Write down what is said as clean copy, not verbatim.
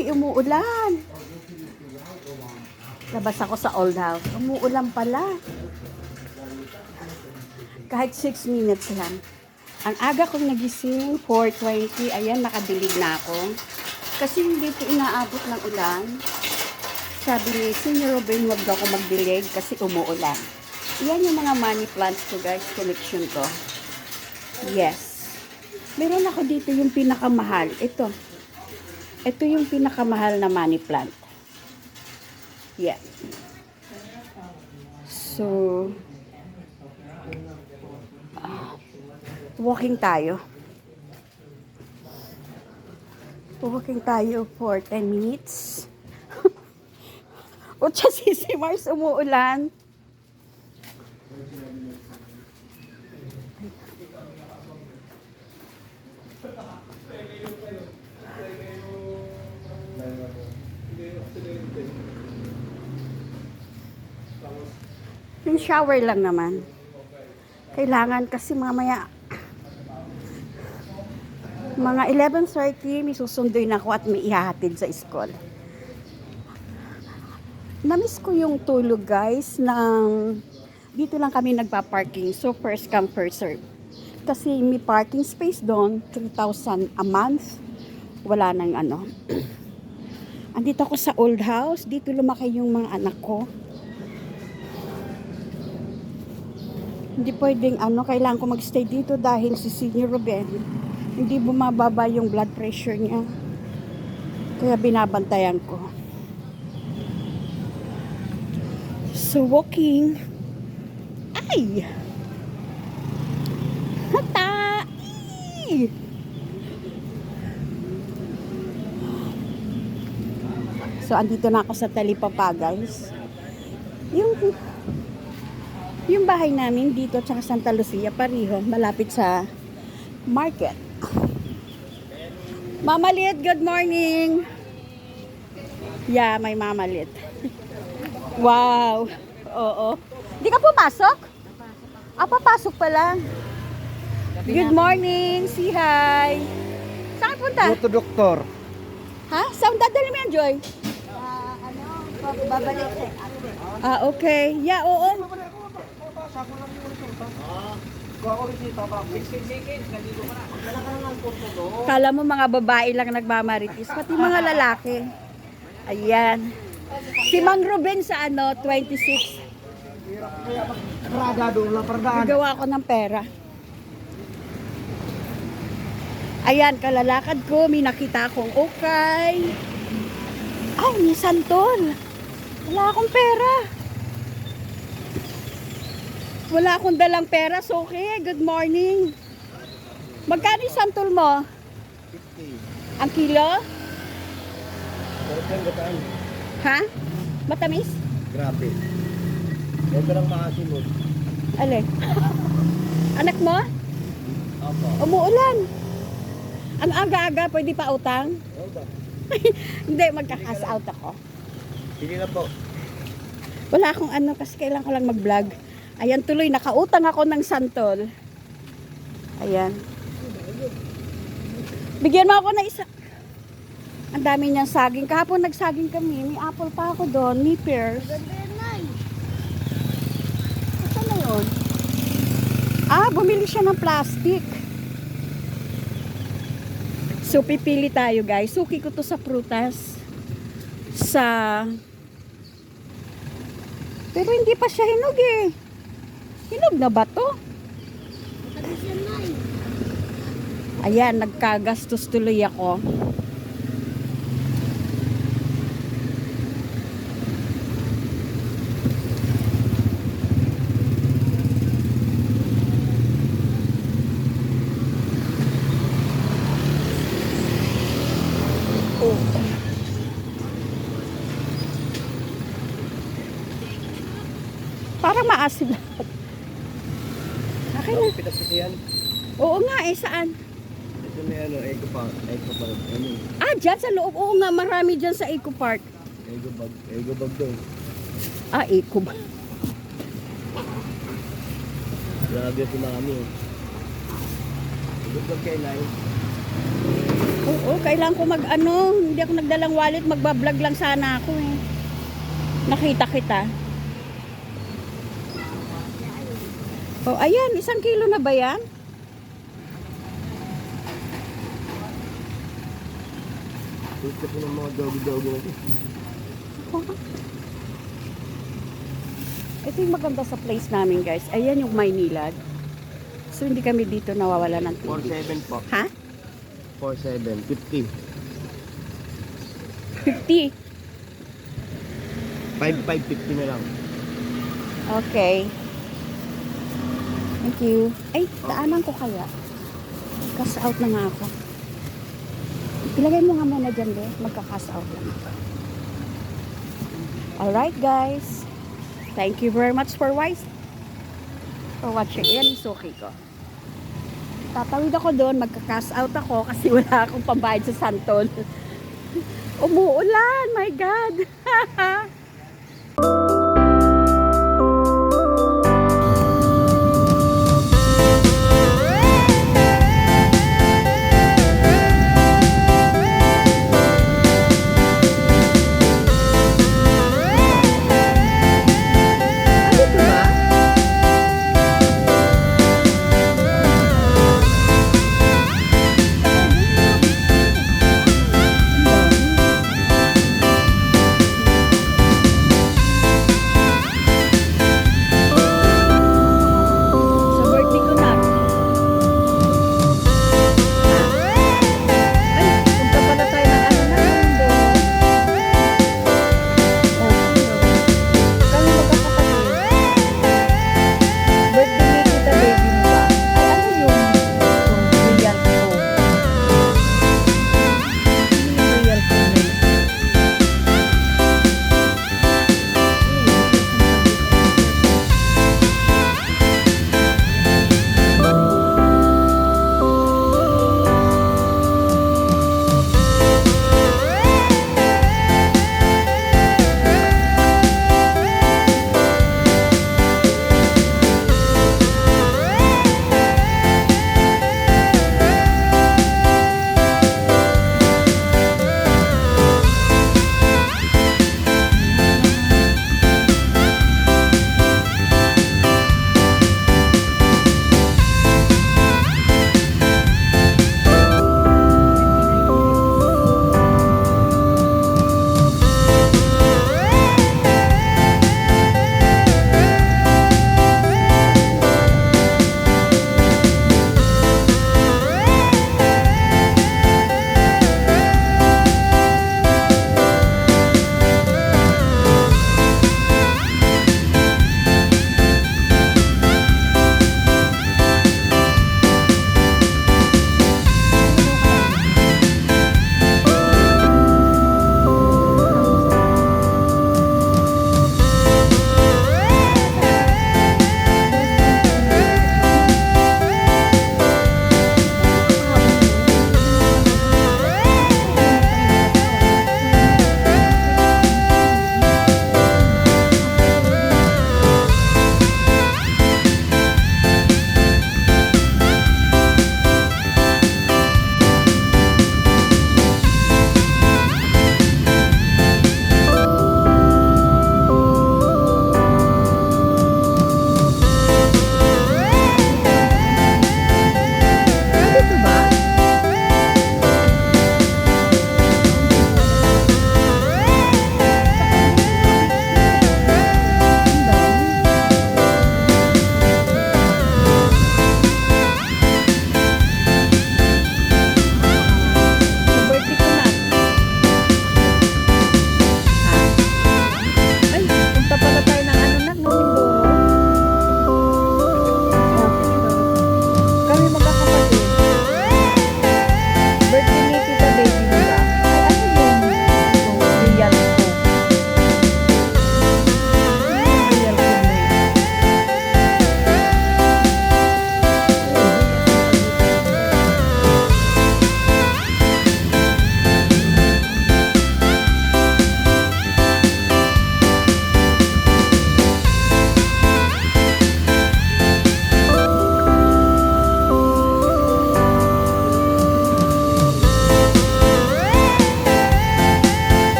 Ay, umuulan. Labas ako sa old house. Umuulan pala. Kahit 6 minutes lang. Ang aga kong nagising, 4:20. Ayan, nakadilig na ako. Kasi hindi ito inaabot ng ulan. Sabi ni Senior Robin, huwag daw ako magdilig kasi umuulan. Yan yung mga money plants ko, guys. Collection ko. Yes. Meron ako dito yung pinakamahal. Ito. Ito yung pinakamahal na money plant. Yeah. So, walking tayo. Walking tayo for 10 minutes. O si Mars umuulan. Yung shower lang naman. Kailangan kasi mamaya mga 11:30 may susunduin ako at may ihahatid sa school. Namiss ko yung tulog, guys, ng dito lang kami nagpa-parking. So first come first serve. Kasi may parking space doon, 3,000 a month. Wala nang ano. Andito ako sa old house, dito lumaki yung mga anak ko. Hindi pwedeng kailangan ko magstay dito dahil si Senior Ruben, hindi bumababa yung blood pressure niya. Kaya binabantayan ko. So walking. Ay! Hata! Ay! So andito na ako sa Talipapa, guys. Yung bahay namin dito at Santa Lucia, pareho, malapit sa market. Mama Lit, good morning. Yeah, may Mama Lit. Wow. Oo. Hindi ka pumasok? Papasok pala. Good morning. Say hi. Saan ka punta? Go to doktor. Ha? Saan dadali mo yan, Joy? Babalik sa Okay. Yeah, oo. Kala mo mga babae lang nagmamaritis, pati mga lalaki. Ayan. Si Mang Ruben sa 26. Prada doon lang, pradaan. Nagawa ko ng pera. Ayan, kalalakad ko, may nakita akong ukay. Ay, may santol. Wala akong pera. Wala akong dalang pera, so okay. Good morning. Magkano yung santol mo? 50. Ang kilo? Pero kung gataan, Ha? Matamis? grabe. Ito lang makasunod. Ale. Anak mo? Apa. Umuulan. Ang aga-aga, pwede pa utang? Oo ba? Hindi, magka-cash out ako. Sige na po. Wala akong kasi kailangan ko lang mag-vlog. Ayan, tuloy, nakautang ako ng santol. Ayan. Bigyan mo ako na isa. Ang dami niyang saging. Kahapon nagsaging kami. May apple pa ako doon. May pears. Saan na yun? Bumili siya ng plastic. So, pipili tayo, guys. Suki ko to sa prutas. Pero hindi pa siya hinog eh. Hinog na ba to? Ayan, nagkagastos tuloy ako. Parang maasim lahat. Okay na. Pinagpitihan. Oo nga eh, saan? Ito may Eco Park. Eco Park. Dyan sa loob. Oo nga, marami dyan sa Eco Park. Eco Bag doon. Eco ba? Grabe si mami. Eco Bag kay Nay. Oo, kailangan ko mag-ano. Hindi ako nagdalang wallet. Magbablog lang sana ako eh. Nakita kita. Oh, ayan. 1 kilo na ba yan? Gusto ko ng mga doggy-doggy natin. Ito yung maganda sa place namin, guys. Ayan yung Maynilad. So, hindi kami dito nawawala ng tubig. 4-7 po. Ha? 4-7. 50. 50. 5-5-50 na lang. Okay. Thank you. Ay, daanan ko kaya. Cash out na nga ako. Ilagay mo nga muna dyan, be. Magka-cash out lang. Alright, guys. Thank you very much for watching. Ayan yung suki ko. Tatawid ako doon, magka-cash out ako kasi wala akong pambayad sa Santol. Umuulan, my God!